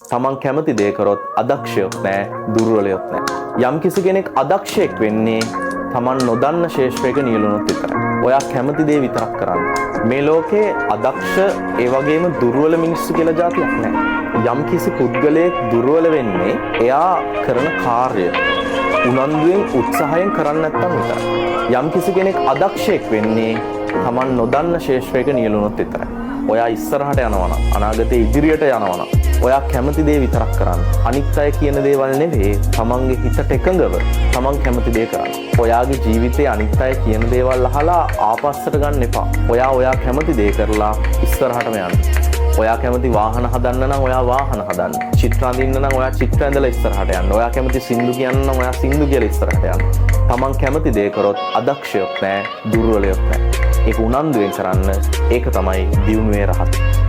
තමන් කැමති දේ කරොත් අදක්ෂයොත් නැහැ, දුර්වලයොත් නැහැ. යම් කිසි කෙනෙක් අදක්ෂයෙක් වෙන්නේ තමන් නොදන්න ශේෂ්ත්‍රයක නියැලුණොත් විතරයි. ඔයා කැමති දේ විතරක් කරන්න. මේ ලෝකේ අදක්ෂ ඒ වගේම දුර්වල මිනිස්සු කියලා જાතියක් නැහැ. යම් කිසි පුද්ගලයෙක් දුර්වල වෙන්නේ එයා කරන කාර්ය උනන්දුවෙන් උත්සාහයෙන් කරන්නේ නැත්නම් විතරයි. යම් කිසි කෙනෙක් අදක්ෂයෙක් වෙන්නේ තමන් නොදන්න ශේෂ්ත්‍රයක නියැලුණොත් විතරයි. ඔයා ඉස්සරහට යනවා නම්, අනාගතේ ඉදිරියට යනවා නම් ඔයා කැමති දේ විතරක් කරන්න. අනිත් අය කියන දේවල් නෙවෙයි, තමන්ගේ හිතට එකඟව තමන් කැමති දේ කරන්න. ඔයාගේ ජීවිතේ අනිත් අය කියන දේවල් අහලා ආපස්සට ගන්න එපා. ඔයා කැමති දේ කරලා ඉස්සරහටම යන්න. ඔයා කැමති වාහන හදන්න නම් ඔයා වාහන හදන්න. චිත්‍ර අඳින්න නම් ඔයා චිත්‍ර ඇඳලා ඉස්සරහට යන්න. ඔයා කැමති සින්දු කියන්න නම් ඔයා සින්දු කියලා ඉස්සරහට යන්න. තමන් කැමති දේ කරොත් අදක්ෂයොත් නැහැ, දුර්වලයොත් නැහැ. ඒක උනන්දුවෙන් කරන්න. ඒක තමයි දියුණුවේ රහස.